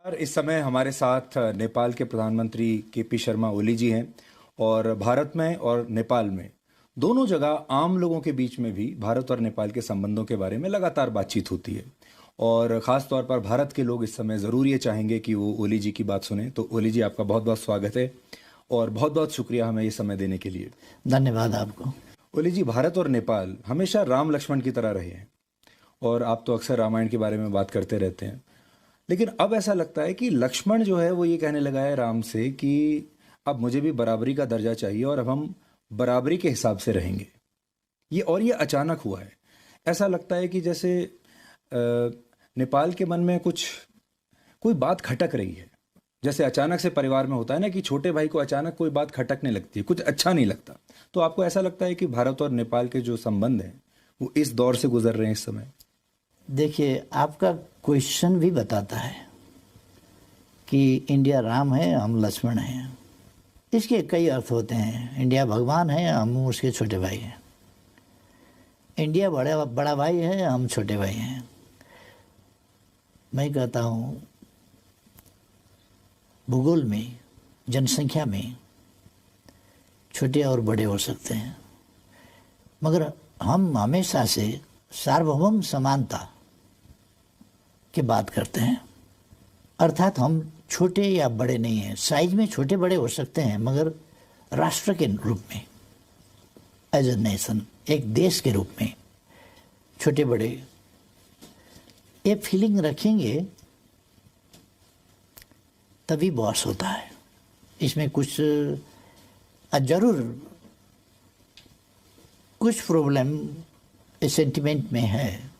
और इस समय हमारे साथ नेपाल के प्रधानमंत्री केपी शर्मा ओली जी हैं और भारत में और नेपाल में दोनों जगह आम लोगों के बीच में भी भारत और नेपाल के संबंधों के बारे में लगातार बातचीत होती है। और ख़ास तौर पर भारत के लोग इस समय ज़रूर ये चाहेंगे कि वो ओली जी की बात सुने। तो ओली जी, आपका बहुत बहुत स्वागत है और बहुत बहुत शुक्रिया हमें ये समय देने के लिए। धन्यवाद आपको। ओली जी, भारत और नेपाल हमेशा राम लक्ष्मण की तरह रहे हैं और आप तो अक्सर रामायण के बारे में बात करते रहते हैं, लेकिन अब ऐसा लगता है कि लक्ष्मण जो है वो ये कहने लगा है राम से कि अब मुझे भी बराबरी का दर्जा चाहिए और अब हम बराबरी के हिसाब से रहेंगे। ये अचानक हुआ है। ऐसा लगता है कि जैसे नेपाल के मन में कोई बात खटक रही है। जैसे अचानक से परिवार में होता है ना कि छोटे भाई को अचानक कोई बात खटकने लगती है, कुछ अच्छा नहीं लगता। तो आपको ऐसा लगता है कि भारत और नेपाल के जो संबंध हैं वो इस दौर से गुजर रहे हैं इस समय? देखिए, आपका क्वेश्चन भी बताता है कि इंडिया राम है, हम लक्ष्मण हैं। इसके कई अर्थ होते हैं। इंडिया भगवान है, हम उसके छोटे भाई हैं। इंडिया बड़ा भाई है, हम छोटे भाई हैं। मैं कहता हूँ भूगोल में, जनसंख्या में छोटे और बड़े हो सकते हैं, मगर हम हमेशा से सार्वभौम समानता की बात करते हैं। अर्थात हम छोटे या बड़े नहीं हैं। साइज में छोटे बड़े हो सकते हैं, मगर राष्ट्र के रूप में, एज ए नेशन, एक देश के रूप में छोटे बड़े ये फीलिंग रखेंगे तभी बॉस होता है। इसमें कुछ जरूर कुछ प्रॉब्लम इस सेंटिमेंट में है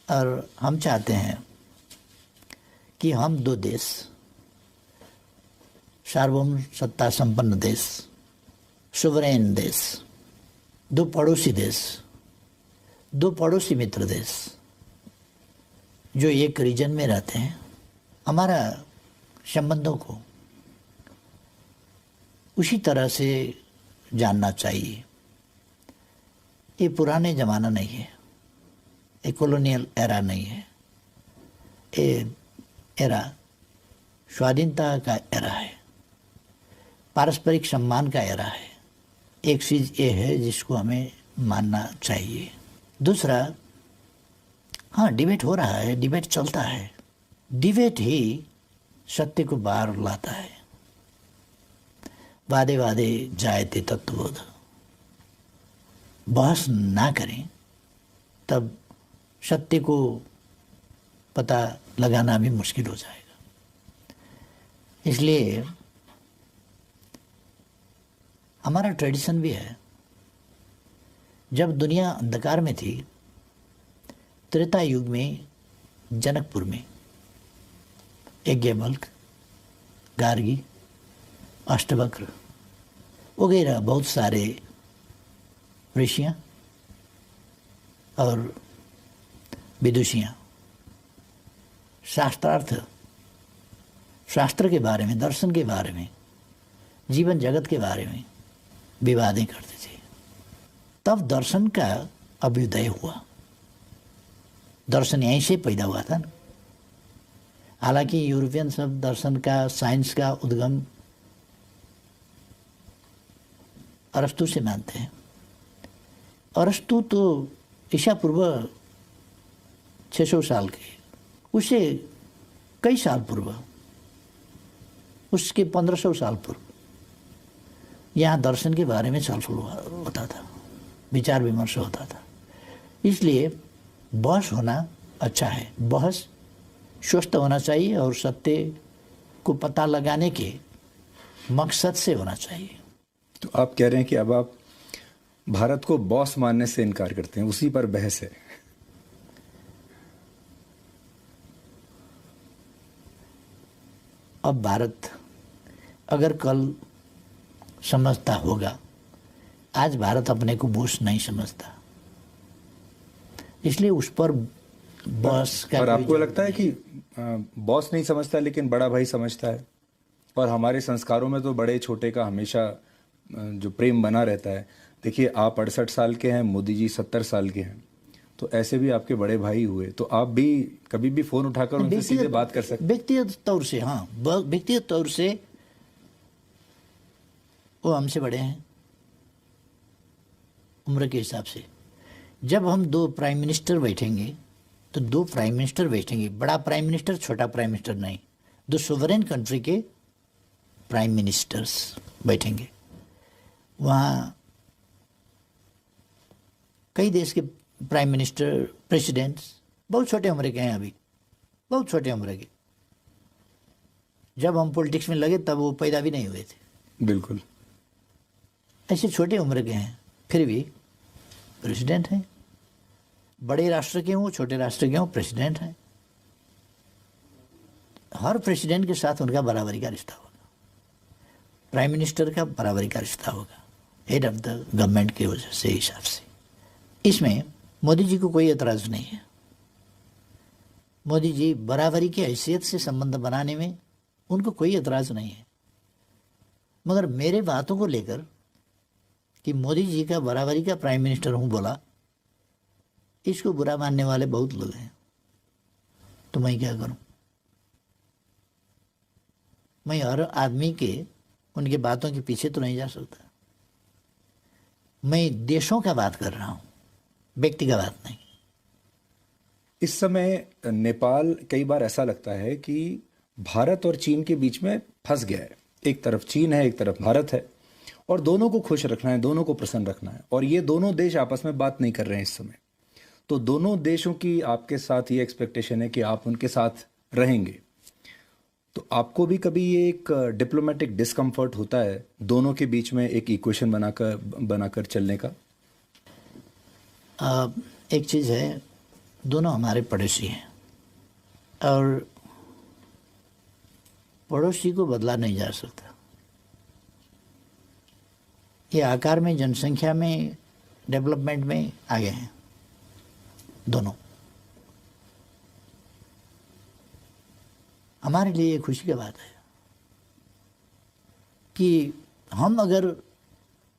और हम चाहते हैं कि हम दो देश, सार्वभौम सत्ता संपन्न देश, सुवरेन देश, दो पड़ोसी देश, दो पड़ोसी मित्र देश जो एक रीजन में रहते हैं, हमारा संबंधों को उसी तरह से जानना चाहिए। ये पुराने ज़माना नहीं है, ये कॉलोनियल एरा नहीं है, ये एरा स्वाधीनता का एरा है, पारस्परिक सम्मान का एरा है। एक चीज़ ये है जिसको हमें मानना चाहिए। दूसरा, हाँ, डिबेट हो रहा है, डिबेट चलता है। डिबेट ही सत्य को बाहर लाता है। वादे वादे जायते तत्वबोध। बहस ना करें तब सत्य को पता लगाना भी मुश्किल हो जाएगा। इसलिए हमारा ट्रेडिशन भी है। जब दुनिया अंधकार में थी, त्रेता युग में जनकपुर में यज्ञवल्क्य, गार्गी, अष्टवक्र वगैरह बहुत सारे ऋषियाँ और विदुषियाँ शास्त्र के बारे में, दर्शन के बारे में, जीवन जगत के बारे में विवादें करते थे। तब दर्शन का अभ्युदय हुआ। दर्शन यहीं से पैदा हुआ था ना। हालांकि यूरोपियन सब दर्शन का, साइंस का उद्गम अरस्तु से मानते हैं। अरस्तु तो ईसा पूर्व 600 साल के, उससे कई साल पूर्व, उसके 1500 साल पूर्व यहाँ दर्शन के बारे में छलफल होता था, विचार विमर्श होता था। इसलिए बहस होना अच्छा है। बहस स्वस्थ होना चाहिए और सत्य को पता लगाने के मकसद से होना चाहिए। तो आप कह रहे हैं कि अब आप भारत को बॉस मानने से इनकार करते हैं, उसी पर बहस है। अब भारत अगर कल समझता होगा, आज भारत अपने को बॉस नहीं समझता, इसलिए उस पर बॉस का। और आपको लगता है कि बॉस नहीं समझता लेकिन बड़ा भाई समझता है? और हमारे संस्कारों में तो बड़े छोटे का हमेशा जो प्रेम बना रहता है। देखिए, आप 68 साल के हैं, मोदी जी 70 साल के हैं, तो तो ऐसे भी आपके बड़े भाई हुए, तो आप भी कभी भी फोन उठाकर उनसे सीधे बात कर सकते। व्यक्तिगत तौर से, हाँ, व्यक्तिगत तौर से वो हमसे बड़े हैं उम्र के हिसाब से। जब हम दो प्राइम मिनिस्टर बैठेंगे तो दो प्राइम मिनिस्टर बैठेंगे, बड़ा प्राइम मिनिस्टर छोटा प्राइम मिनिस्टर नहीं, दो सोवरेन कंट्री के प्राइम मिनिस्टर्स बैठेंगे। वहाँ कई देश के प्राइम मिनिस्टर, प्रेसिडेंट्स बहुत छोटे उम्र के हैं, अभी बहुत छोटे उम्र के। जब हम पॉलिटिक्स में लगे तब वो पैदा भी नहीं हुए थे। बिल्कुल ऐसे छोटे उम्र के हैं, फिर भी प्रेसिडेंट हैं। बड़े राष्ट्र के हों, छोटे राष्ट्र के हों, प्रेसिडेंट हैं। हर प्रेसिडेंट के साथ उनका बराबरी का रिश्ता होगा, प्राइम मिनिस्टर का बराबरी का रिश्ता होगा, हेड ऑफ द गवर्नमेंट के वजह से, हिसाब से। इसमें मोदी जी को कोई एतराज़ नहीं है। मोदी जी बराबरी की हैसियत से संबंध बनाने में उनको कोई एतराज़ नहीं है। मगर मेरे बातों को लेकर कि मोदी जी का बराबरी का प्राइम मिनिस्टर हूँ बोला, इसको बुरा मानने वाले बहुत लोग हैं। तो मैं क्या करूं? मैं हर आदमी के उनके बातों के पीछे तो नहीं जा सकता। मैं देशों का बात कर रहा हूं, व्यक्ति का बात नहीं। इस समय नेपाल कई बार ऐसा लगता है कि भारत और चीन के बीच में फंस गया है। एक तरफ चीन है, एक तरफ भारत है, और दोनों को खुश रखना है, दोनों को प्रसन्न रखना है, और ये दोनों देश आपस में बात नहीं कर रहे हैं इस समय। तो दोनों देशों की आपके साथ ये एक्सपेक्टेशन है कि आप उनके साथ रहेंगे। तो आपको भी कभी ये एक डिप्लोमेटिक डिस्कम्फर्ट होता है दोनों के बीच में एक इक्वेशन बनाकर चलने का? एक चीज़ है, दोनों हमारे पड़ोसी हैं और पड़ोसी को बदला नहीं जा सकता। ये आकार में, जनसंख्या में, डेवलपमेंट में आगे हैं दोनों। हमारे लिए ये खुशी की बात है कि हम अगर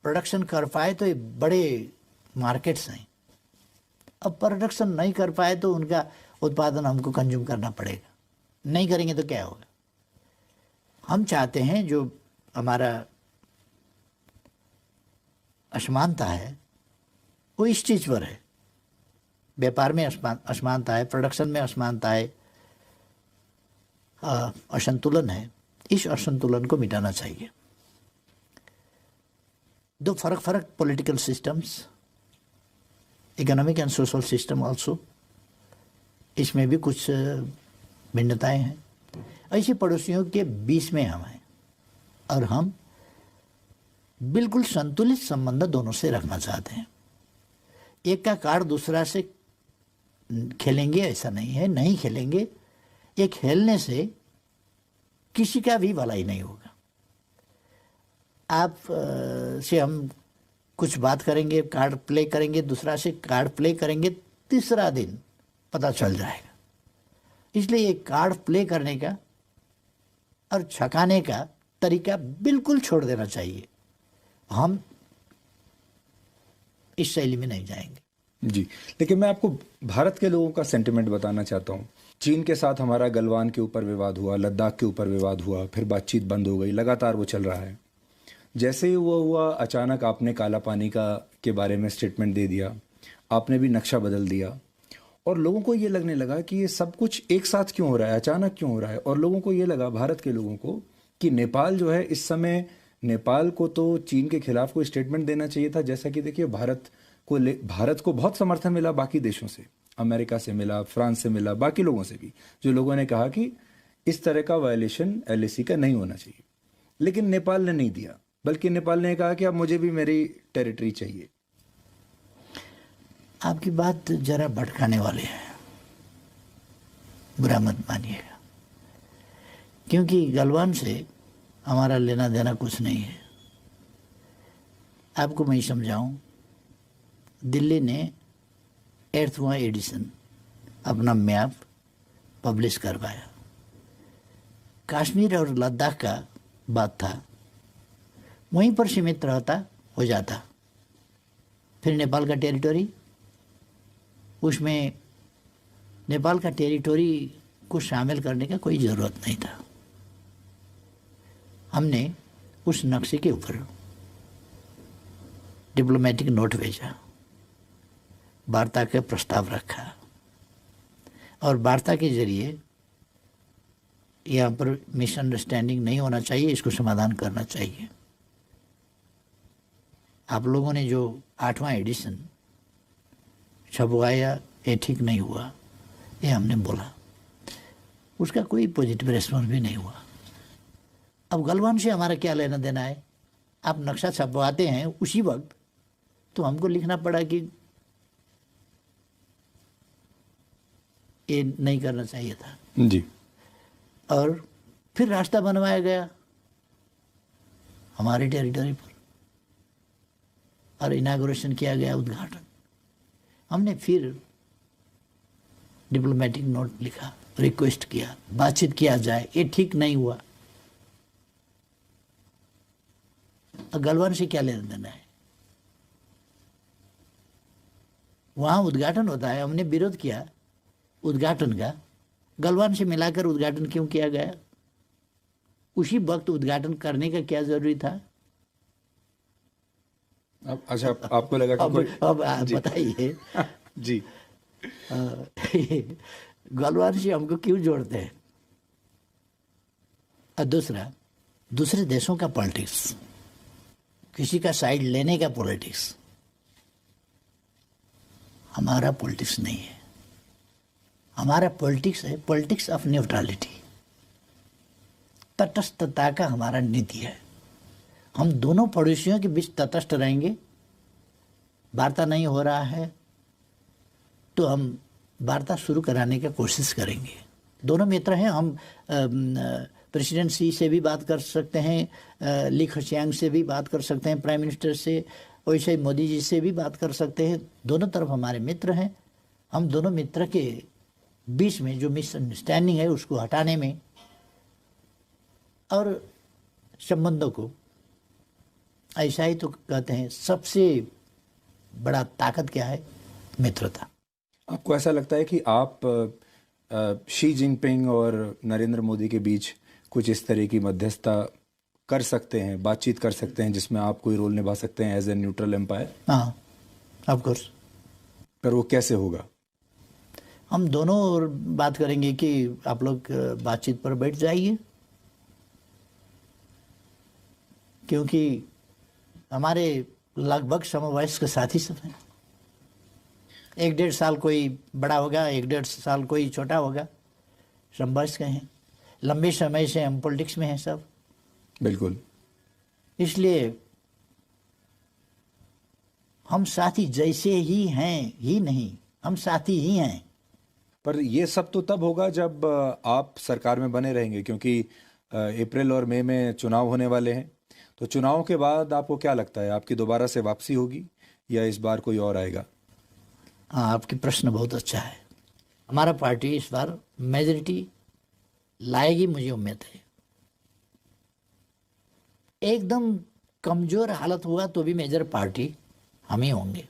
प्रोडक्शन कर पाए तो ये बड़े मार्केट्स हैं। अब प्रोडक्शन नहीं कर पाए तो उनका उत्पादन हमको कंज्यूम करना पड़ेगा। नहीं करेंगे तो क्या होगा? हम चाहते हैं जो हमारा असमानता है वो इस चीज़ पर है। व्यापार में असमानता है, प्रोडक्शन में असमानता है, असंतुलन है। इस असंतुलन को मिटाना चाहिए। दो फर्क political systems, economic and social system also, इसमें भी कुछ भिन्नताएं हैं। ऐसे पड़ोसियों के बीच में हम हैं और हम बिल्कुल संतुलित संबंध दोनों से रखना चाहते हैं। एक का कार्ड दूसरा से खेलेंगे ऐसा नहीं है, नहीं खेलेंगे। ये खेलने से किसी का भी भलाई नहीं होगा। आप से हम कुछ बात करेंगे, कार्ड प्ले करेंगे, दूसरा से कार्ड प्ले करेंगे, तीसरा दिन पता चल जाएगा। इसलिए ये कार्ड प्ले करने का और छकाने का तरीका बिल्कुल छोड़ देना चाहिए। हम इस शैली में नहीं जाएंगे। जी, लेकिन मैं आपको भारत के लोगों का सेंटिमेंट बताना चाहता हूँ। चीन के साथ हमारा गलवान के ऊपर विवाद हुआ, लद्दाख के ऊपर विवाद हुआ, फिर बातचीत बंद हो गई, लगातार वो चल रहा है। जैसे ही वो हुआ, अचानक आपने काला पानी के बारे में स्टेटमेंट दे दिया, आपने भी नक्शा बदल दिया, और लोगों को ये लगने लगा कि ये सब कुछ एक साथ क्यों हो रहा है, अचानक क्यों हो रहा है। और लोगों को ये लगा, भारत के लोगों को, कि नेपाल जो है इस समय, नेपाल को तो चीन के खिलाफ कोई स्टेटमेंट देना चाहिए था। जैसा कि देखिए, भारत को बहुत समर्थन मिला बाकी देशों से, अमेरिका से मिला, फ्रांस से मिला, बाकी लोगों से भी, जो लोगों ने कहा कि इस तरह का वायलेशन एलएसी का नहीं होना चाहिए। लेकिन नेपाल ने नहीं दिया, बल्कि नेपाल ने कहा कि अब मुझे भी मेरी टेरिटरी चाहिए। आपकी बात जरा भटकाने वाली है, बुरा मत मानिएगा, क्योंकि गलवान से हमारा लेना देना कुछ नहीं है। आपको मैं समझाऊं, दिल्ली ने 8वां एडिशन अपना मैप पब्लिश करवाया। कश्मीर और लद्दाख का बात था, वहीं पर सीमित रहता हो जाता, फिर नेपाल का टेरिटरी उसमें नेपाल का टेरिटोरी को शामिल करने का कोई ज़रूरत नहीं था। हमने उस नक्शे के ऊपर डिप्लोमेटिक नोट भेजा, वार्ता का प्रस्ताव रखा और वार्ता के जरिए यहाँ पर मिसअंडरस्टैंडिंग नहीं होना चाहिए, इसको समाधान करना चाहिए। आप लोगों ने जो 8वां एडिशन छपवाया ये ठीक नहीं हुआ, ये हमने बोला, उसका कोई पॉजिटिव रेस्पॉन्स भी नहीं हुआ। अब गलवान से हमारा क्या लेना देना है? आप नक्शा छपवाते हैं उसी वक्त तो हमको लिखना पड़ा कि ये नहीं करना चाहिए था जी। और फिर रास्ता बनवाया गया हमारे टेरिटरी पर और इनागुरेशन किया गया, उद्घाटन। हमने फिर डिप्लोमेटिक नोट लिखा, रिक्वेस्ट किया, बातचीत किया जाए, ये ठीक नहीं हुआ। गलवान से क्या लेना देना है? वहां उद्घाटन होता है, हमने विरोध किया उद्घाटन का, गलवान से मिलाकर उद्घाटन क्यों किया गया? उसी वक्त उद्घाटन करने का क्या जरूरी था? अच्छा, आपको लगा कि अब बताइए जी। गलवान से हमको क्यों जोड़ते हैं? और दूसरा, दूसरे देशों का पॉलिटिक्स, किसी का साइड लेने का पॉलिटिक्स हमारा पॉलिटिक्स नहीं है। हमारा पॉलिटिक्स है पॉलिटिक्स ऑफ न्यूट्रलिटी, तटस्थता का हमारा नीति है। हम दोनों पड़ोसियों के बीच तटस्थ रहेंगे। वार्ता नहीं हो रहा है तो हम वार्ता शुरू कराने की कोशिश करेंगे। दोनों मित्र हैं, हम प्रेसिडेंट सी से भी बात कर सकते हैं, ली खचियांग से भी बात कर सकते हैं, प्राइम मिनिस्टर से, वैसे ही मोदी जी से भी बात कर सकते हैं। दोनों तरफ हमारे मित्र हैं। हम दोनों मित्र के बीच में जो मिसअंडरस्टैंडिंग है उसको हटाने में और संबंधों को, ऐसा ही तो कहते हैं सबसे बड़ा ताकत क्या है? मित्रता। आपको ऐसा लगता है कि आप शी जिनपिंग और नरेंद्र मोदी के बीच कुछ इस तरह की मध्यस्थता कर सकते हैं, बातचीत कर सकते हैं, जिसमें आप कोई रोल निभा सकते हैं एज ए न्यूट्रल एम्पायर? हाँ, ऑफ कोर्स। पर वो कैसे होगा? हम दोनों और बात करेंगे कि आप लोग बातचीत पर बैठ जाइए, क्योंकि हमारे लगभग समवयस्क साथी सब हैं। 1-1.5 साल कोई बड़ा होगा, 1-1.5 साल कोई छोटा होगा, समवयस्क हैं। लंबे समय से हम पॉलिटिक्स में हैं सब। बिल्कुल। इसलिए हम साथी जैसे ही हैं ही नहीं, हम साथी ही हैं। पर ये सब तो तब होगा जब आप सरकार में बने रहेंगे, क्योंकि अप्रैल और मई में चुनाव होने वाले हैं। तो चुनाव के बाद आपको क्या लगता है, आपकी दोबारा से वापसी होगी या इस बार कोई और आएगा? हाँ, आपकी प्रश्न बहुत अच्छा है। हमारा पार्टी इस बार मेजॉरिटी लाएगी, मुझे उम्मीद है। एकदम कमजोर हालत हुआ तो भी मेजर पार्टी हम ही होंगे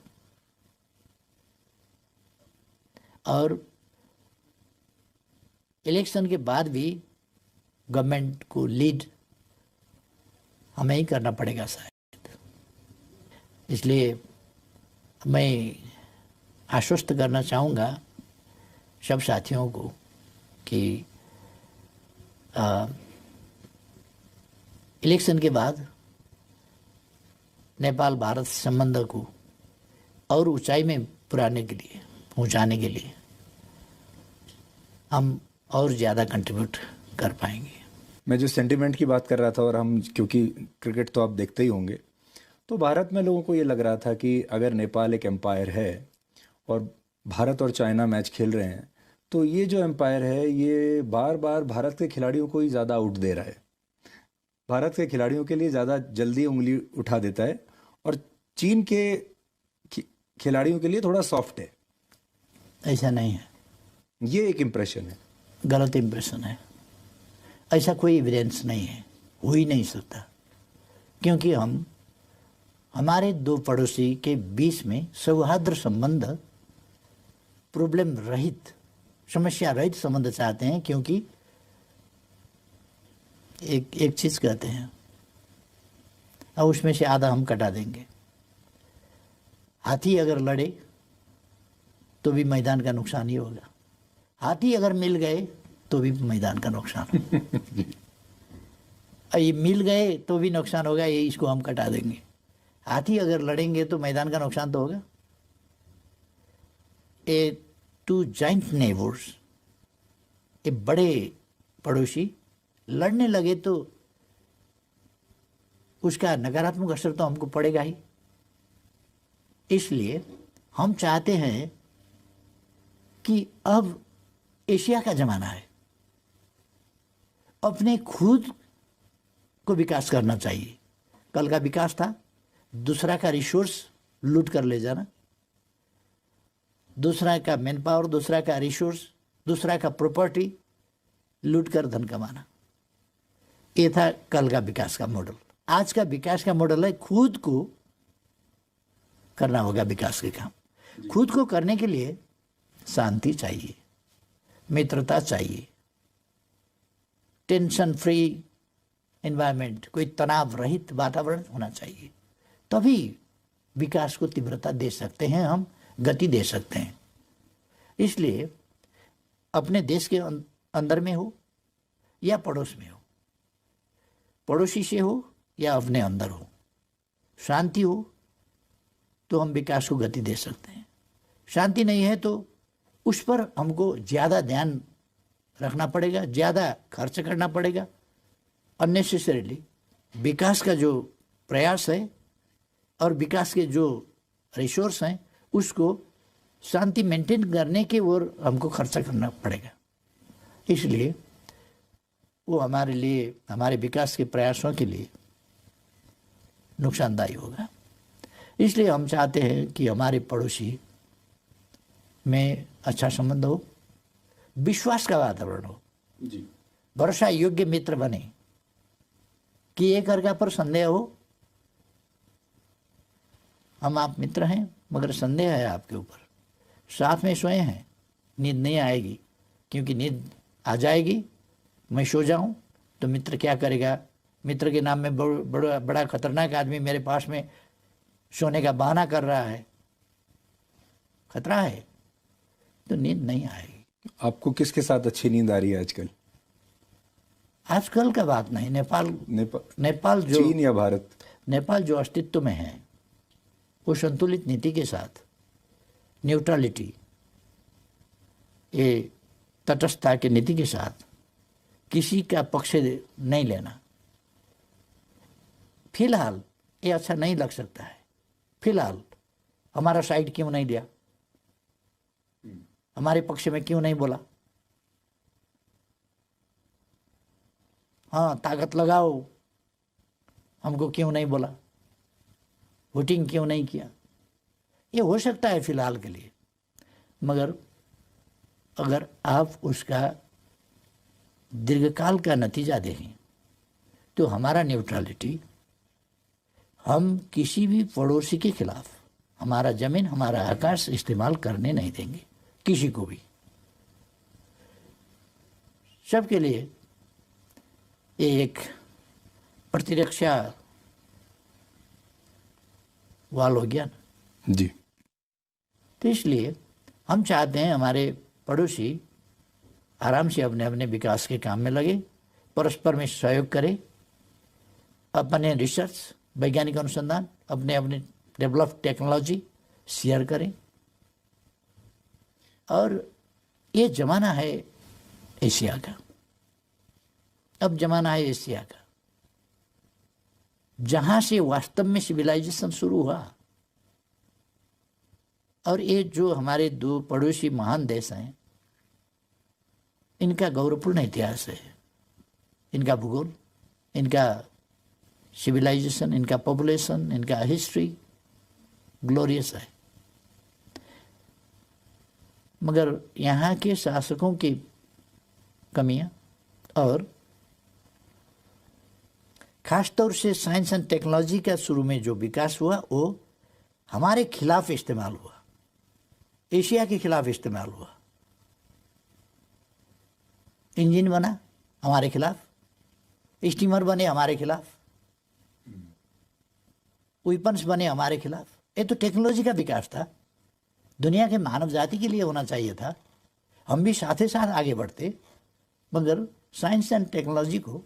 और इलेक्शन के बाद भी गवर्नमेंट को लीड हमें ही करना पड़ेगा शायद। इसलिए मैं आश्वस्त करना चाहूँगा सब साथियों को कि इलेक्शन के बाद नेपाल भारत संबंध को और ऊंचाई में पहुंचाने के लिए हम और ज़्यादा कंट्रीब्यूट कर पाएंगे। मैं जो सेंटिमेंट की बात कर रहा था, और हम क्योंकि क्रिकेट तो आप देखते ही होंगे, तो भारत में लोगों को ये लग रहा था कि अगर नेपाल एक एम्पायर है और भारत और चाइना मैच खेल रहे हैं, तो ये जो एम्पायर है ये बार बार भारत के खिलाड़ियों को ही ज़्यादा आउट दे रहा है, भारत के खिलाड़ियों के लिए ज़्यादा जल्दी उंगली उठा देता है, और चीन के खिलाड़ियों के लिए थोड़ा सॉफ्ट है। ऐसा नहीं है, ये एक इम्प्रेशन है, गलत इम्प्रेशन है। ऐसा कोई एविडेंस नहीं है, हो ही नहीं सकता, क्योंकि हमारे दो पड़ोसी के बीच में सौहार्द संबंध प्रॉब्लम रहित, समस्या रहित संबंध चाहते हैं, क्योंकि एक चीज कहते हैं और उसमें से आधा हम कटा देंगे। हाथी अगर लड़े तो भी मैदान का नुकसान ही होगा, हाथी अगर मिल गए तो भी मैदान का नुकसान होगा। ये मिल गए तो भी नुकसान होगा, ये इसको हम कटा देंगे। हाथी अगर लड़ेंगे तो मैदान का नुकसान तो होगा। ए टू जाइंट नेबर्स, ये बड़े पड़ोसी लड़ने लगे तो उसका नकारात्मक असर तो हमको पड़ेगा ही। इसलिए हम चाहते हैं कि अब एशिया का जमाना है, अपने खुद को विकास करना चाहिए। कल का विकास था दूसरा का रिसोर्स लूट कर ले जाना, दूसरा का मैन पावर, दूसरा का रिसोर्स, दूसरा का प्रॉपर्टी लूट कर धन कमाना। ये था कल का विकास का मॉडल। आज का विकास का मॉडल है खुद को करना होगा विकास के काम। खुद को करने के लिए शांति चाहिए, मित्रता चाहिए, टेंशन फ्री एनवायरनमेंट, कोई तनाव रहित वातावरण होना चाहिए। तभी विकास को तीव्रता दे सकते हैं, हम गति दे सकते हैं। इसलिए अपने देश के अंदर में हो या पड़ोस में हो, पड़ोसी से हो या अपने अंदर हो, शांति हो तो हम विकास को गति दे सकते हैं। शांति नहीं है तो उस पर हमको ज़्यादा ध्यान रखना पड़ेगा, ज़्यादा खर्च करना पड़ेगा। अननेसेसरीली विकास का जो प्रयास है और विकास के जो रिसोर्स हैं उसको शांति मेंटेन करने के ओर हमको खर्चा करना पड़ेगा। इसलिए वो हमारे लिए, हमारे विकास के प्रयासों के लिए नुकसानदायी होगा। इसलिए हम चाहते हैं कि हमारे पड़ोसी में अच्छा संबंध हो, विश्वास का वातावरण हो, भरोसा योग्य मित्र बने, कि एक अर्का पर संदेह हो, हम आप मित्र हैं मगर संदेह है आपके ऊपर, साथ में सोए हैं, नींद नहीं आएगी, क्योंकि नींद आ जाएगी मैं सो जाऊं तो मित्र क्या करेगा, मित्र के नाम में बड़ा खतरनाक आदमी मेरे पास में सोने का बहाना कर रहा है, खतरा है, तो नींद नहीं आएगी। आपको किसके साथ अच्छी नींद आ रही है आजकल? आजकल का बात नहीं, नेपाल जो, चीन या भारत? नेपाल जो अस्तित्व में है वो संतुलित नीति के साथ, न्यूट्रलिटी, ये तटस्थता के नीति के साथ किसी का पक्ष नहीं लेना। फिलहाल ये अच्छा नहीं लग सकता है, फिलहाल हमारा साइड क्यों नहीं लिया, हमारे पक्ष में क्यों नहीं बोला, हाँ ताकत लगाओ, हमको क्यों नहीं बोला, वोटिंग क्यों नहीं किया, ये हो सकता है फिलहाल के लिए। मगर अगर आप उसका दीर्घकाल का नतीजा देखें तो हमारा न्यूट्रलिटी, हम किसी भी पड़ोसी के खिलाफ हमारा जमीन, हमारा आकाश इस्तेमाल करने नहीं देंगे किसी को भी। सबके लिए ये एक प्रतिरक्षा वाल हो गया ना जी। तो इसलिए हम चाहते हैं हमारे पड़ोसी आराम से अपने अपने विकास के काम में लगे, परस्पर में सहयोग करें, अपने रिसर्च, वैज्ञानिक अनुसंधान, अपने अपने डेवलप टेक्नोलॉजी शेयर करें। और ये ज़माना है एशिया का, अब ज़माना है एशिया का, जहाँ से वास्तव में सिविलाइजेशन शुरू हुआ। और ये जो हमारे दो पड़ोसी महान देश हैं, इनका गौरवपूर्ण इतिहास है, इनका भूगोल, इनका सिविलाइजेशन, इनका पॉपुलेशन, इनका हिस्ट्री ग्लोरियस है। मगर यहाँ के शासकों की कमियाँ और खासतौर से साइंस एंड टेक्नोलॉजी का शुरू में जो विकास हुआ वो हमारे खिलाफ इस्तेमाल हुआ। एशिया के खिलाफ इस्तेमाल हुआ। इंजन बना हमारे खिलाफ, स्टीमर बने हमारे खिलाफ, वेपन्स बने हमारे खिलाफ। ये तो टेक्नोलॉजी का विकास था, दुनिया के मानव जाति के लिए होना चाहिए था। हम भी साथ ही साथ आगे बढ़ते, मगर साइंस एंड टेक्नोलॉजी को,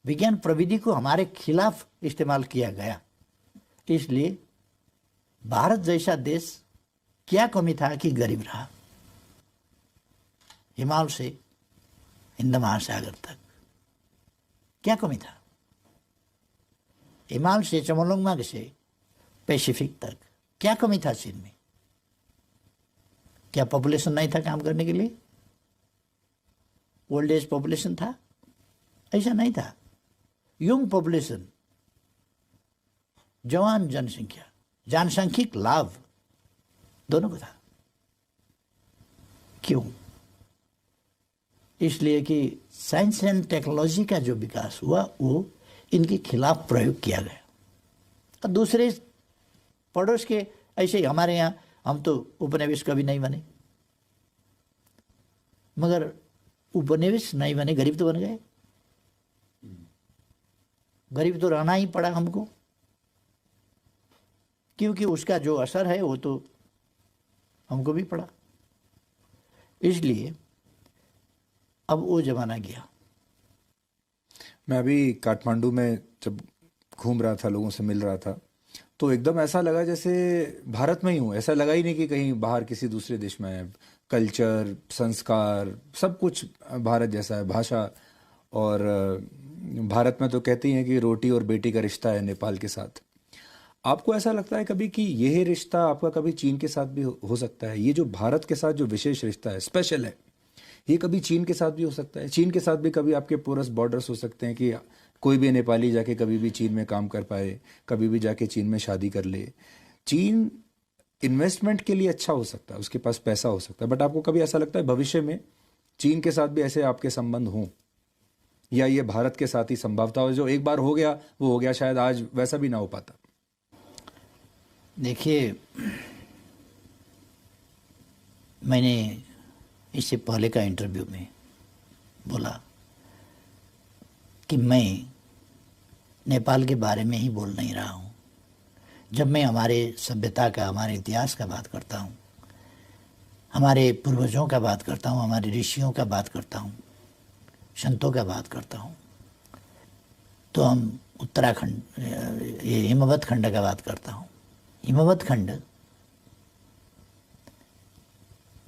विज्ञान प्रविधि को हमारे खिलाफ इस्तेमाल किया गया। इसलिए भारत जैसा देश क्या कमी था कि गरीब रहा, हिमालय से हिंद महासागर तक क्या कमी था, हिमालय से चमोलंगमा से पैसिफिक तक क्या कमी था चीन में? क्या पॉपुलेशन नहीं था काम करने के लिए? ओल्ड एज पॉपुलेशन था? ऐसा नहीं था। यंग पॉपुलेशन, जवान जनसंख्या, जनसांख्यिक लाभ दोनों को था। क्यों? इसलिए कि साइंस एंड टेक्नोलॉजी का जो विकास हुआ वो इनके खिलाफ प्रयोग किया गया। और दूसरे पड़ोस के ऐसे ही हमारे यहाँ, हम तो उपनिवेश कभी नहीं बने, मगर उपनिवेश नहीं बने, गरीब तो बन गए। गरीब तो रहना ही पड़ा हमको, क्योंकि उसका जो असर है वो तो हमको भी पड़ा। इसलिए अब वो जमाना गया। मैं अभी काठमांडू में जब घूम रहा था, लोगों से मिल रहा था, तो एकदम ऐसा लगा जैसे भारत में ही हूँ। ऐसा लगा ही नहीं कि कहीं बाहर किसी दूसरे देश में है। कल्चर, संस्कार, सब कुछ भारत जैसा है। भाषा, और भारत में तो कहती हैं कि रोटी और बेटी का रिश्ता है नेपाल के साथ। आपको ऐसा लगता है कभी कि यह रिश्ता आपका कभी चीन के साथ भी हो सकता है? ये जो भारत के साथ जो विशेष रिश्ता है, स्पेशल है, ये कभी चीन के साथ भी हो सकता है? चीन के साथ भी कभी आपके पोरस बॉर्डर्स हो सकते हैं कि कोई भी नेपाली जाके कभी भी चीन में काम कर पाए, कभी भी जाके चीन में शादी कर ले? चीन इन्वेस्टमेंट के लिए अच्छा हो सकता है, उसके पास पैसा हो सकता है, बट आपको कभी ऐसा लगता है भविष्य में चीन के साथ भी ऐसे आपके संबंध हों, या ये भारत के साथ ही संभवता हो? जो एक बार हो गया वो हो गया, शायद आज वैसा भी ना हो पाता। देखिए, मैंने इससे पहले का इंटरव्यू में बोला कि मैं नेपाल के बारे में ही बोल नहीं रहा हूँ। जब मैं हमारे सभ्यता का, हमारे इतिहास का बात करता हूँ, हमारे पूर्वजों का बात करता हूँ, हमारे ऋषियों का बात करता हूँ, संतों का बात करता हूँ, तो हम उत्तराखंड, ये हिमवत खंड का बात करता हूँ। हिमवत खंड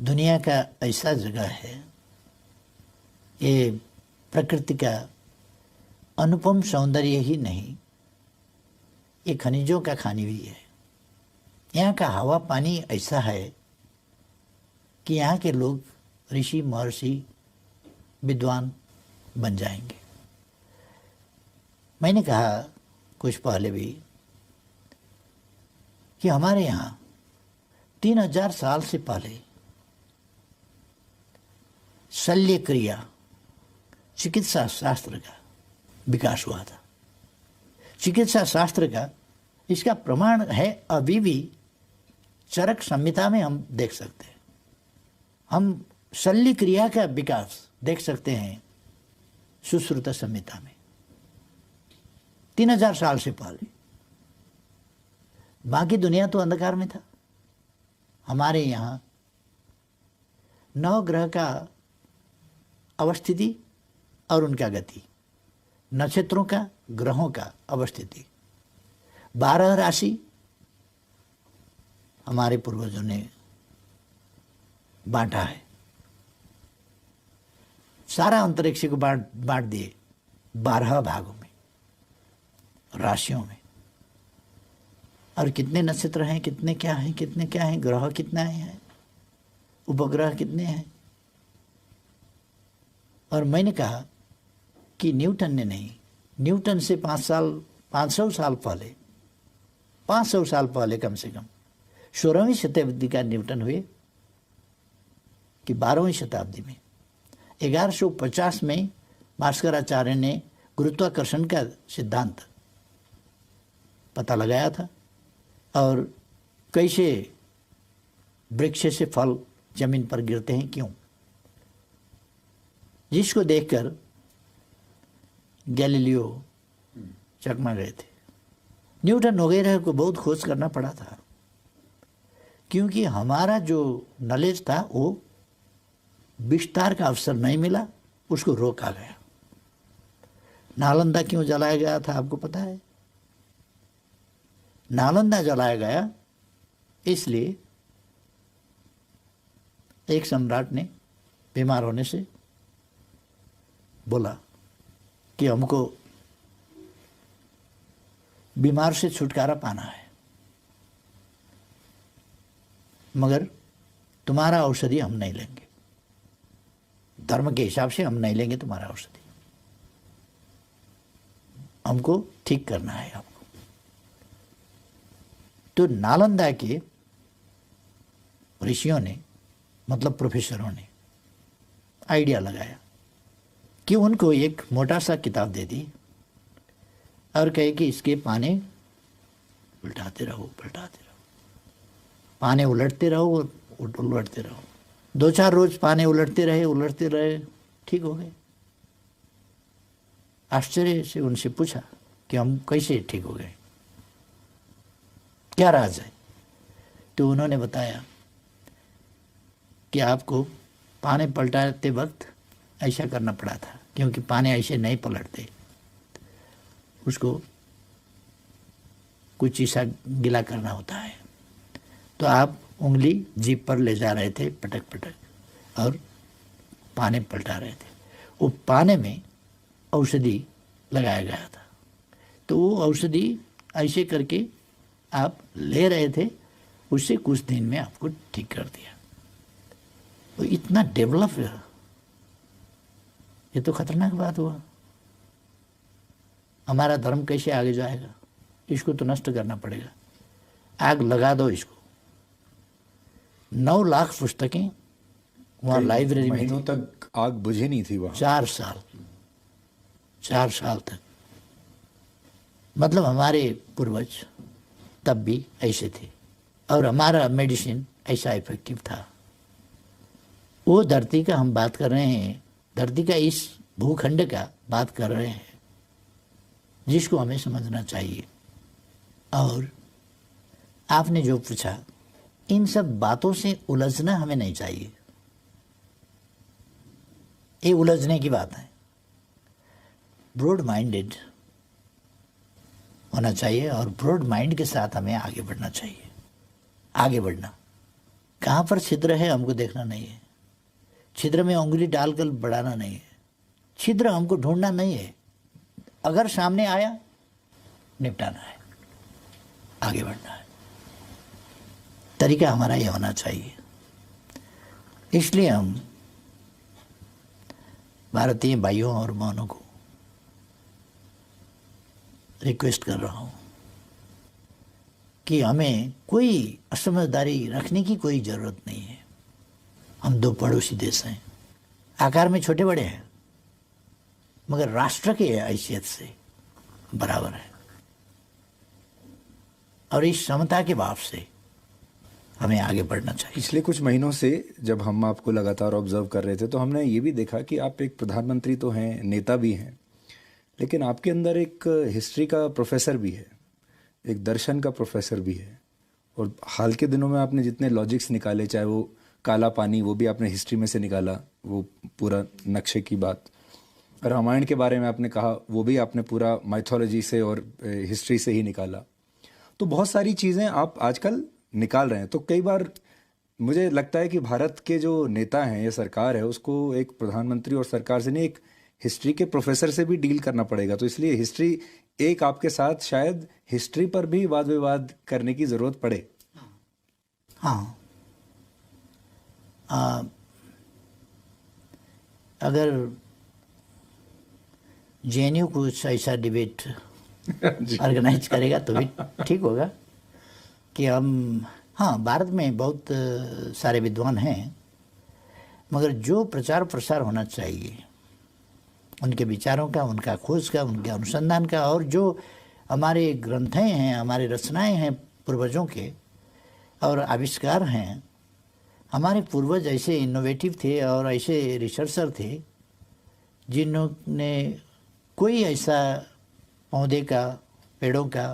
दुनिया का ऐसा जगह है, ये प्रकृति का अनुपम सौंदर्य ही नहीं, ये खनिजों का खानी भी है। यहाँ का हवा पानी ऐसा है कि यहाँ के लोग ऋषि महर्षि विद्वान बन जाएंगे। मैंने कहा कुछ पहले भी कि हमारे यहाँ 3000 साल से पहले शल्य क्रिया, चिकित्सा शास्त्र का विकास हुआ था। चिकित्सा शास्त्र का इसका प्रमाण है अभी भी चरक संहिता में हम देख सकते हैं। हम शल्य क्रिया का विकास देख सकते हैं सुश्रुत संहिता में 3000 साल से पहले। बाकी दुनिया तो अंधकार में था। हमारे यहाँ 9 ग्रह का अवस्थिति और उनका गति, नक्षत्रों का, ग्रहों का अवस्थिति, 12 राशि हमारे पूर्वजों ने बांटा है। सारा अंतरिक्ष को बांट दिए 12 भागों में, राशियों में। और कितने नक्षत्र हैं, कितने क्या हैं, कितने क्या हैं, ग्रह कितना है, उपग्रह कितने हैं। और मैंने कहा कि न्यूटन ने नहीं, न्यूटन से 500 साल पहले, 500 साल पहले कम से कम 16वीं शताब्दी का न्यूटन हुए कि 12वीं शताब्दी में 1150 में भास्कराचार्य ने गुरुत्वाकर्षण का सिद्धांत पता लगाया था। और कैसे वृक्ष से फल जमीन पर गिरते हैं क्यों, जिसको देखकर गैलीलियो चकमा गए थे। न्यूटन वगैरह को बहुत खोज करना पड़ा था, क्योंकि हमारा जो नॉलेज था वो विस्तार का अवसर नहीं मिला, उसको रोका गया। नालंदा क्यों जलाया गया था आपको पता है? नालंदा जलाया गया इसलिए एक सम्राट ने बीमार होने से बोला कि हमको बीमार से छुटकारा पाना है, मगर तुम्हारा औषधि हम नहीं लेंगे, धर्म के हिसाब से हम नहीं लेंगे तुम्हारा औषधि, हमको ठीक करना है आपको। तो नालंदा के ऋषियों ने, मतलब प्रोफेसरों ने आइडिया लगाया कि उनको एक मोटा सा किताब दे दी और कहे कि इसके पाने उल्टाते रहो, पाने उलटते रहो और उलटते रहो। 2-4 रोज पाने उलटते रहे, ठीक हो गए। आश्चर्य से उनसे पूछा कि हम कैसे ठीक हो गए, क्या राज है? तो उन्होंने बताया कि आपको पाने पलटाते वक्त ऐसा करना पड़ा था, क्योंकि पाने ऐसे नहीं पलटते, उसको कुछ ऐसा गीला करना होता है। तो आप उंगली जीभ पर ले जा रहे थे पटक पटक, और पाने पलटा रहे थे। वो पाने में औषधि लगाया गया था, तो वो औषधि ऐसे करके आप ले रहे थे, उससे कुछ दिन में आपको ठीक कर दिया। तो इतना डेवलप है, ये तो खतरनाक बात हुआ। हमारा धर्म कैसे आगे जाएगा? इसको तो नष्ट करना पड़ेगा, आग लगा दो इसको। 9 लाख पुस्तकें वहाँ लाइब्रेरी में महीनों तक आग बुझी नहीं थी वहाँ। 4 साल तक। मतलब हमारे पूर्वज तब भी ऐसे थे, और हमारा मेडिसिन ऐसा इफेक्टिव था। वो धरती का हम बात कर रहे हैं, धरती का इस भूखंड का बात कर रहे हैं, जिसको हमें समझना चाहिए। और आपने जो पूछा, इन सब बातों से उलझना हमें नहीं चाहिए, ये उलझने की बात है। ब्रॉड माइंडेड होना चाहिए, और ब्रॉड माइंड के साथ हमें आगे बढ़ना चाहिए। आगे बढ़ना, कहाँ पर छिद्र है हमको देखना नहीं है, छिद्र में उंगली डालकर बढ़ाना नहीं है, छिद्र हमको ढूंढना नहीं है, अगर सामने आया निपटाना है, आगे बढ़ना है। तरीका हमारा ये होना चाहिए। इसलिए हम भारतीय भाइयों और बहनों को रिक्वेस्ट कर रहा हूँ कि हमें कोई असमझदारी रखने की कोई ज़रूरत नहीं है। हम 2 पड़ोसी देश हैं, आकार में छोटे बड़े हैं, मगर राष्ट्र की हैसियत से बराबर है, और इस समता के भाव से हमें आगे बढ़ना चाहिए। पिछले कुछ महीनों से जब हम आपको लगातार ऑब्जर्व कर रहे थे, तो हमने ये भी देखा कि आप एक प्रधानमंत्री तो हैं, नेता भी हैं, लेकिन आपके अंदर एक हिस्ट्री का प्रोफेसर भी है, एक दर्शन का प्रोफेसर भी है। और हाल के दिनों में आपने जितने लॉजिक्स निकाले, चाहे वो काला पानी, वो भी आपने हिस्ट्री में से निकाला, वो पूरा नक्शे की बात। रामायण के बारे में आपने कहा, वो भी आपने पूरा माइथोलॉजी से और हिस्ट्री से ही निकाला। तो बहुत सारी चीज़ें आप आजकल निकाल रहे हैं। तो कई बार मुझे लगता है कि भारत के जो नेता हैं या सरकार है, उसको एक प्रधानमंत्री और सरकार से नहीं, एक हिस्ट्री के प्रोफेसर से भी डील करना पड़ेगा। तो इसलिए हिस्ट्री, एक आपके साथ शायद हिस्ट्री पर भी वाद विवाद करने की ज़रूरत पड़े। हाँ, अगर जेएनयू कुछ ऐसा डिबेट ऑर्गेनाइज करेगा तो भी ठीक होगा कि हम, हाँ, भारत में बहुत सारे विद्वान हैं, मगर जो प्रचार प्रसार होना चाहिए उनके विचारों का, उनका खोज का, उनके अनुसंधान का, और जो हमारे ग्रंथें हैं, हमारे रचनाएं हैं पूर्वजों के और आविष्कार हैं, हमारे पूर्वज ऐसे इनोवेटिव थे और ऐसे रिसर्चर थे जिन्होंने कोई ऐसा पौधे का, पेड़ों का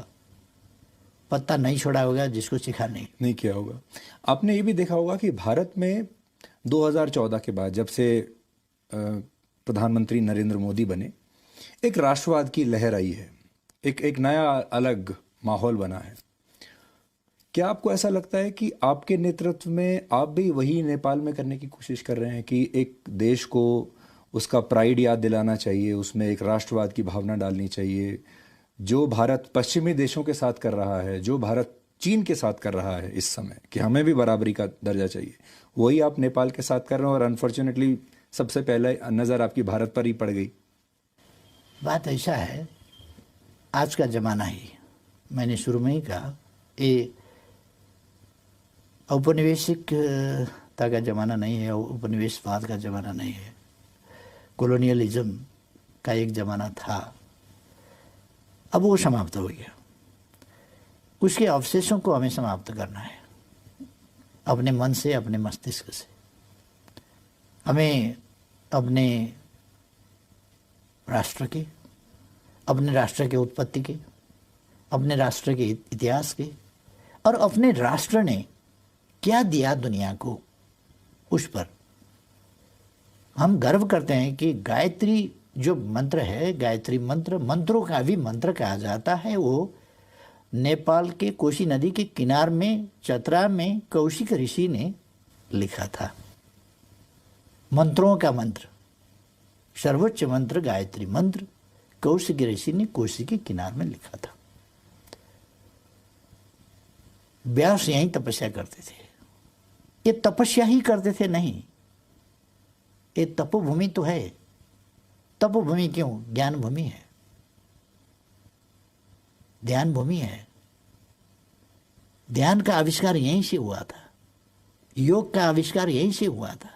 पत्ता नहीं छोड़ा होगा जिसको सिखा नहीं किया होगा। आपने ये भी देखा होगा कि भारत में 2014 के बाद, जब से प्रधानमंत्री नरेंद्र मोदी बने, एक राष्ट्रवाद की लहर आई है, एक नया अलग माहौल बना है। क्या आपको ऐसा लगता है कि आपके नेतृत्व में आप भी वही नेपाल में करने की कोशिश कर रहे हैं कि एक देश को उसका प्राइड याद दिलाना चाहिए, उसमें एक राष्ट्रवाद की भावना डालनी चाहिए, जो भारत पश्चिमी देशों के साथ कर रहा है, जो भारत चीन के साथ कर रहा है इस समय, कि हमें भी बराबरी का दर्जा चाहिए, वही आप नेपाल के साथ कर रहे हैं और अनफॉर्चुनेटली सबसे पहले नज़र आपकी भारत पर ही पड़ गई? बात ऐसा है, आज का ज़माना ही, मैंने शुरू में ही कहा, ये औपनिवेशिकता का ज़माना नहीं है, उपनिवेशवाद का ज़माना नहीं है। कॉलोनियलिज्म का एक ज़माना था, अब वो समाप्त हो गया। उसके अवशेषों को हमें समाप्त करना है, अपने मन से, अपने मस्तिष्क से। हमें अपने राष्ट्र के, अपने राष्ट्र के उत्पत्ति के, अपने राष्ट्र के इतिहास के और अपने राष्ट्र ने क्या दिया दुनिया को, उस पर हम गर्व करते हैं कि गायत्री जो मंत्र है, गायत्री मंत्र, मंत्रों का भी मंत्र कहा जाता है। वो नेपाल के कोशी नदी के किनार में, चतरा में कौशिक ऋषि ने लिखा था। मंत्रों का मंत्र, सर्वोच्च मंत्र गायत्री मंत्र कौशिक ऋषि ने कोशी के किनार में लिखा था। व्यास यहीं तपस्या करते थे। ये तपस्या ही करते थे नहीं, ये तपोभूमि तो है। तपोभूमि क्यों? ज्ञान भूमि है, ध्यान भूमि है। ध्यान का आविष्कार यहीं से हुआ था, योग का आविष्कार यहीं से हुआ था।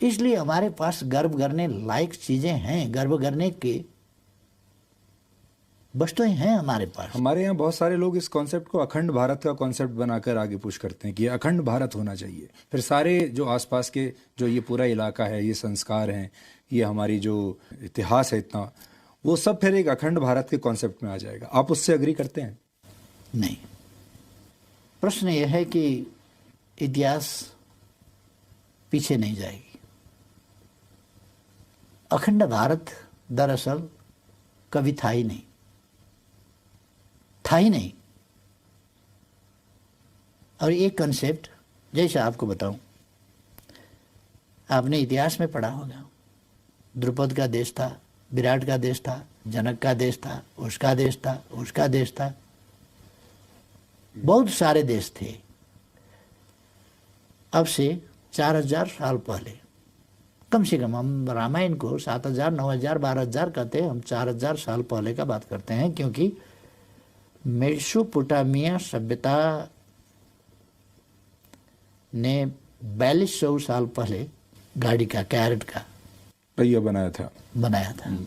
इसलिए हमारे पास गर्व करने लायक चीजें हैं, गर्व करने के वस्तुएं हैं हमारे पास। हमारे यहाँ बहुत सारे लोग इस कॉन्सेप्ट को अखंड भारत का कॉन्सेप्ट बनाकर आगे पुश करते हैं कि ये अखंड भारत होना चाहिए। फिर सारे जो आसपास के जो ये पूरा इलाका है, ये संस्कार हैं, ये हमारी जो इतिहास है इतना, वो सब फिर एक अखंड भारत के कॉन्सेप्ट में आ जाएगा। आप उससे अग्री करते हैं? नहीं। प्रश्न यह है कि इतिहास पीछे नहीं जाएगी। अखंड भारत दरअसल कभी था ही नहीं, था ही नहीं। और एक कंसेप्ट, जैसे आपको बताऊं, आपने इतिहास में पढ़ा होगा, द्रुपद का देश था, विराट का देश था, जनक का देश था, उसका देश था, उसका देश था, बहुत सारे देश थे। अब से 4000 साल पहले, कम से कम हम रामायण को 7000, 9000, 12000 कहते हैं, हम 4000 साल पहले का बात करते हैं, क्योंकि मेसोपोटामिया सभ्यता ने 4200 साल पहले गाड़ी का, कैरेट का पहिया बनाया था।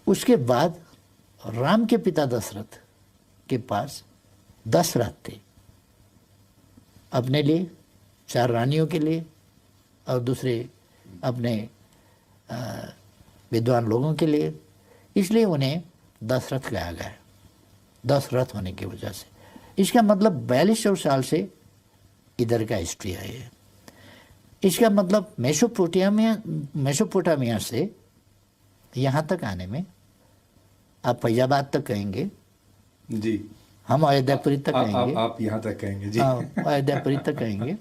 उसके बाद राम के पिता दशरथ के पास 10 रथ थे, अपने लिए, 4 रानियों के लिए और दूसरे अपने विद्वान लोगों के लिए। इसलिए उन्हें 10 रथ कहा गया, 10 रथ होने की वजह से। इसका मतलब 4200 साल से इधर का हिस्ट्री है ये। इसका मतलब मेसोपोटामिया से यहाँ तक आने में, आप फैजाबाद तक कहेंगे जी, हम अयोध्यापुरी तक कहेंगे, आप यहाँ तक कहेंगे जी, अयोध्यापुरी तक कहेंगे।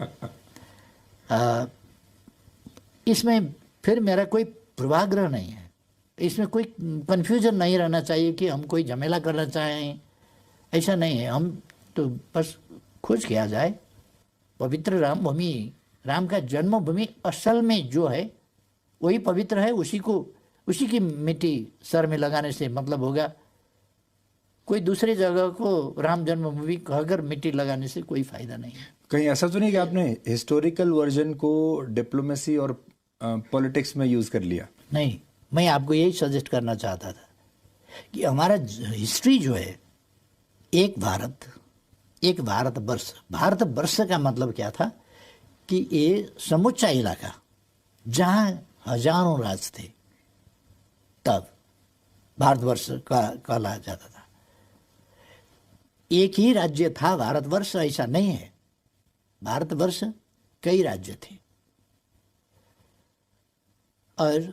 इसमें फिर मेरा कोई पूर्वाग्रह नहीं है, इसमें कोई कन्फ्यूजन नहीं रहना चाहिए कि हम कोई झमेला करना चाहें, ऐसा नहीं है। हम तो बस खोज किया जाए पवित्र राम भूमि, राम का जन्मभूमि असल में जो है वही पवित्र है। उसी की मिट्टी सर में लगाने से मतलब होगा, कोई दूसरी जगह को राम जन्मभूमि कहकर मिट्टी लगाने से कोई फायदा नहीं है। कहीं ऐसा तो नहीं कि आपने हिस्टोरिकल वर्जन को डिप्लोमेसी और पॉलिटिक्स में यूज कर लिया? नहीं, मैं आपको यही सजेस्ट करना चाहता था कि हमारा हिस्ट्री जो है, एक भारत, एक भारतवर्ष। भारतवर्ष का मतलब क्या था कि ये समूचा इलाका जहाँ हजारों राज थे तब भारतवर्ष का कहला जाता था। एक ही राज्य था भारतवर्ष, ऐसा नहीं है। भारतवर्ष कई राज्य थे और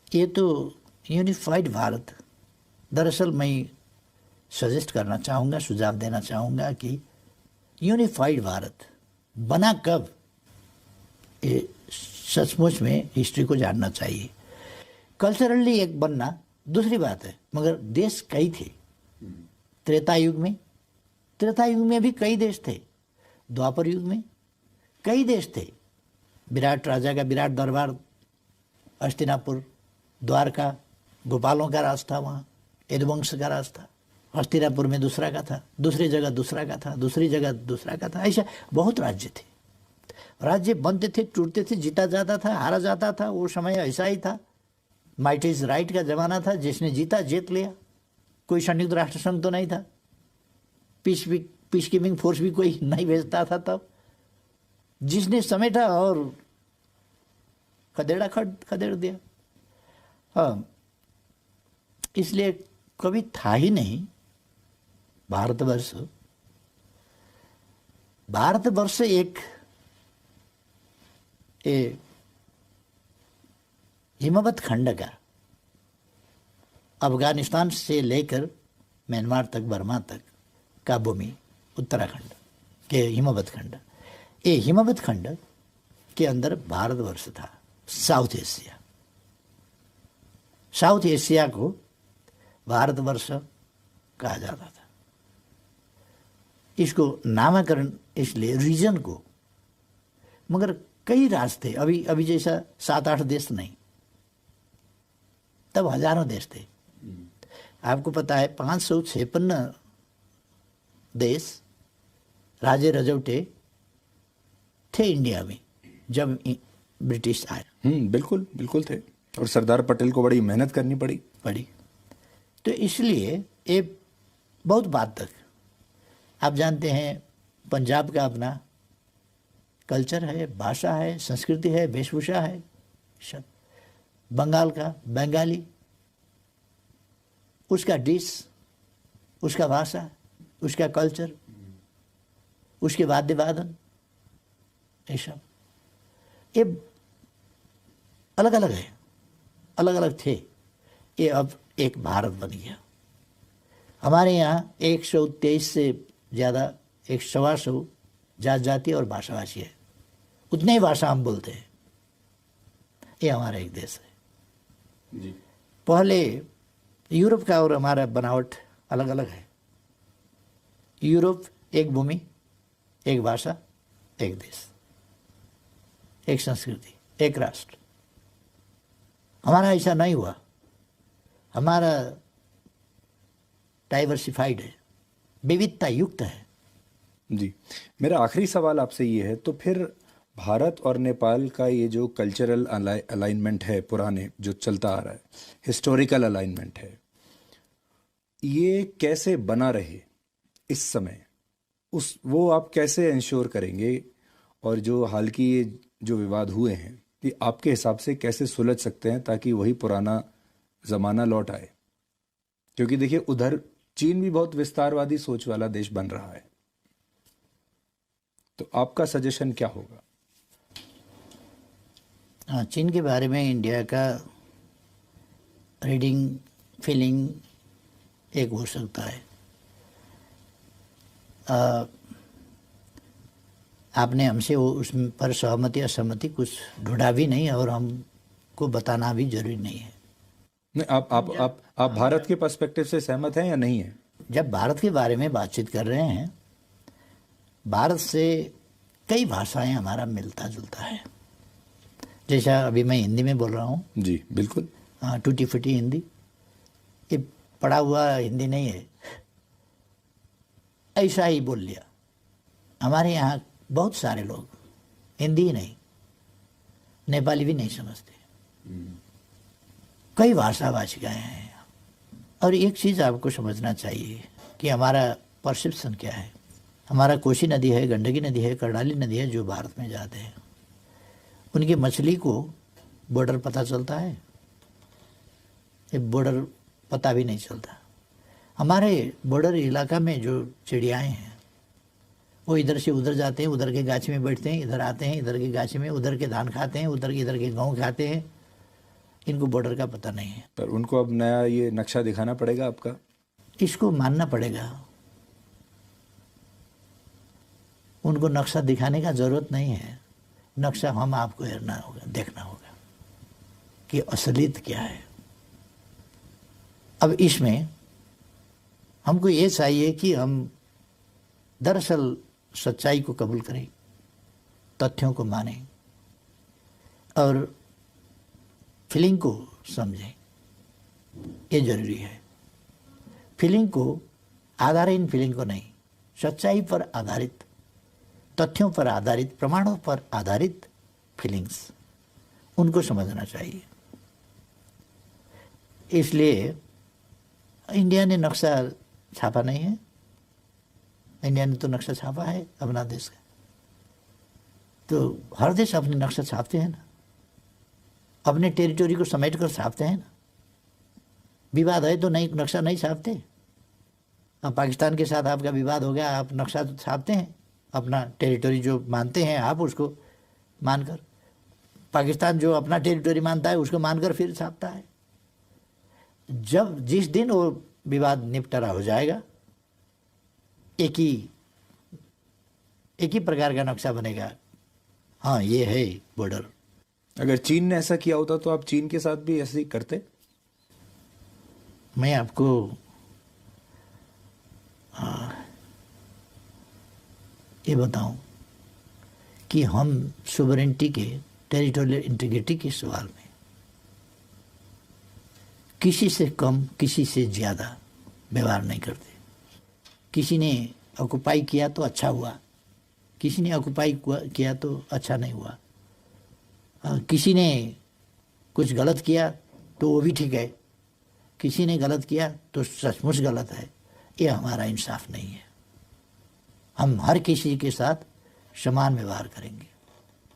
ये तो यूनिफाइड भारत। दरअसल मैं सजेस्ट करना चाहूँगा, सुझाव देना चाहूँगा कि यूनिफाइड भारत बना कब, ये सचमुच में हिस्ट्री को जानना चाहिए। कल्चरली एक बनना दूसरी बात है, मगर देश कई थे। त्रेता युग में भी कई देश थे। द्वापर युग में कई देश थे। विराट राजा का विराट दरबार, हस्तिनापुर, द्वारका, गोपालों का राज था, वहाँ यदुवंश का राज था। हस्तिनापुर में दूसरा का था, दूसरी जगह दूसरा का था, दूसरी जगह दूसरा का था। ऐसा बहुत राज्य थे। राज्य बनते थे, टूटते थे, जीता जाता था, हारा जाता था। वो समय ऐसा ही था। माइट इज राइट का जमाना था। जिसने जीता जीत लिया। कोई संयुक्त राष्ट्र संघ तो नहीं था। पीस कीपिंग फोर्स भी कोई नहीं भेजता था तब। जिसने समेटा और खदेड़ दिया। हाँ, इसलिए कभी था ही नहीं भारतवर्ष एक हिमवत खंड का, अफगानिस्तान से लेकर म्यांमार तक, बर्मा तक का भूमि, उत्तराखंड के हिमवत खंड, ये हिमवत खंड के अंदर भारतवर्ष था। साउथ एशिया को भारतवर्ष कहा जाता था। इसको नामकरण इसलिए रीजन को, मगर कई राज थे। अभी जैसा 7-8 देश नहीं, तब हजारों देश थे। आपको पता है 556 देश राजे रजौटे थे इंडिया में जब ब्रिटिश आए। बिल्कुल बिल्कुल थे। और सरदार पटेल को बड़ी मेहनत करनी पड़ी। तो इसलिए ये बहुत बात तक, आप जानते हैं, पंजाब का अपना कल्चर है, भाषा है, संस्कृति है, वेशभूषा है सब। बंगाल का बंगाली, उसका डिश, उसका भाषा, उसका कल्चर, उसके वाद्य वादन, ये सब ये अलग अलग है, अलग अलग थे। ये अब एक भारत बन गया। हमारे यहाँ 123 से ज़्यादा, 125 जात जाति और भाषाभाषी है। उतने ही भाषा हम बोलते हैं। ये हमारा एक देश है जी। पहले यूरोप का और हमारा बनावट अलग अलग है। यूरोप एक भूमि, एक भाषा, एक देश, एक संस्कृति, एक राष्ट्र। हमारा ऐसा नहीं हुआ। हमारा डाइवर्सिफाइड है, विविधता युक्त है। जी, मेरा आखिरी सवाल आपसे ये है, तो फिर भारत और नेपाल का ये जो कल्चरल अलाइनमेंट है, पुराने जो चलता आ रहा है, हिस्टोरिकल अलाइनमेंट है, ये कैसे बना रहे इस समय, वो आप कैसे इंश्योर करेंगे? और जो हाल की ये जो विवाद हुए हैं, ये आपके हिसाब से कैसे सुलझ सकते हैं ताकि वही पुराना ज़माना लौट आए? क्योंकि देखिए, उधर चीन भी बहुत विस्तारवादी सोच वाला देश बन रहा है। तो आपका सजेशन क्या होगा? हाँ, चीन के बारे में इंडिया का रीडिंग, फीलिंग एक हो सकता है। आपने हमसे वो उस पर सहमति असहमति कुछ ढूंढा भी नहीं और हमको बताना भी जरूरी नहीं है। नहीं, आप भारत के पर्सपेक्टिव से सहमत हैं या नहीं है? जब भारत के बारे में बातचीत कर रहे हैं, भारत से कई भाषाएं हमारा मिलता जुलता है। जैसा अभी मैं हिंदी में बोल रहा हूँ। जी बिल्कुल। हाँ, टूटी फूटी हिंदी, ये पढ़ा हुआ हिंदी नहीं है, ऐसा ही बोल लिया। हमारे यहाँ बहुत सारे लोग हिंदी ही नहीं, नेपाली भी नहीं समझते। कई भाषा भाषिकाएं हैं। और एक चीज़ आपको समझना चाहिए कि हमारा परसेप्शन क्या है। हमारा कोसी नदी है, गंडकी नदी है, कर्णाली नदी है जो भारत में जाते हैं। उनकी मछली को बॉर्डर पता चलता है? ये बॉर्डर पता भी नहीं चलता। हमारे बॉर्डर इलाका में जो चिड़ियाएँ हैं वो इधर से उधर जाते हैं, उधर के गाछ में बैठते हैं, इधर आते हैं, इधर के गाछ में, उधर के धान खाते हैं, इधर के गेहूँ खाते हैं। इनको बॉर्डर का पता नहीं है। पर उनको अब नया ये नक्शा दिखाना पड़ेगा आपका? इसको मानना पड़ेगा। उनको नक्शा दिखाने का जरूरत नहीं है। नक्शा हम आपको देखना होगा कि असलियत क्या है। अब इसमें हमको ये चाहिए कि हम दरअसल सच्चाई को कबूल करें, तथ्यों को मानें और फीलिंग को समझें। ये जरूरी है। फीलिंग को आधारहीन फीलिंग को नहीं, सच्चाई पर आधारित, तथ्यों पर आधारित, प्रमाणों पर आधारित फीलिंग्स, उनको समझना चाहिए। इसलिए इंडिया ने नक्शा छापा नहीं है। इंडिया ने तो नक्शा छापा है अपना देश का। तो हर देश अपने नक्शा छापते हैं ना, अपने टेरिटोरी को समेट कर छापते हैं ना। विवाद है तो नहीं, नक्शा नहीं छापते। अब पाकिस्तान के साथ आपका विवाद हो गया, आप नक्शा तो छापते हैं, अपना टेरिटोरी जो मानते हैं आप उसको मानकर। पाकिस्तान जो अपना टेरिटोरी मानता है उसको मानकर फिर छापता है। जिस दिन वो विवाद निपटारा हो जाएगा, एक ही प्रकार का नक्शा बनेगा। हाँ, ये है बॉर्डर। अगर चीन ने ऐसा किया होता तो आप चीन के साथ भी ऐसे ही करते? मैं आपको ये बताऊं कि हम सोवरेनिटी के, टेरिटोरियल इंटीग्रिटी के सवाल में किसी से कम, किसी से ज़्यादा व्यवहार नहीं करते। किसी ने ऑक्युपाई किया तो अच्छा हुआ, किसी ने ऑक्युपाई किया तो अच्छा नहीं हुआ। किसी ने कुछ गलत किया तो वो भी ठीक है, किसी ने गलत किया तो सचमुच गलत है। ये हमारा इंसाफ नहीं है। हम हर किसी के साथ समान व्यवहार करेंगे,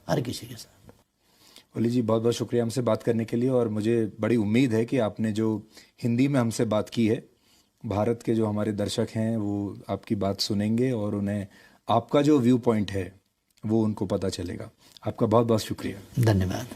हर किसी के साथ। ओली जी, बहुत बहुत शुक्रिया हमसे बात करने के लिए। और मुझे बड़ी उम्मीद है कि आपने जो हिंदी में हमसे बात की है, भारत के जो हमारे दर्शक हैं वो आपकी बात सुनेंगे और उन्हें आपका जो व्यू पॉइंट है वो उनको पता चलेगा। आपका बहुत बहुत शुक्रिया। धन्यवाद।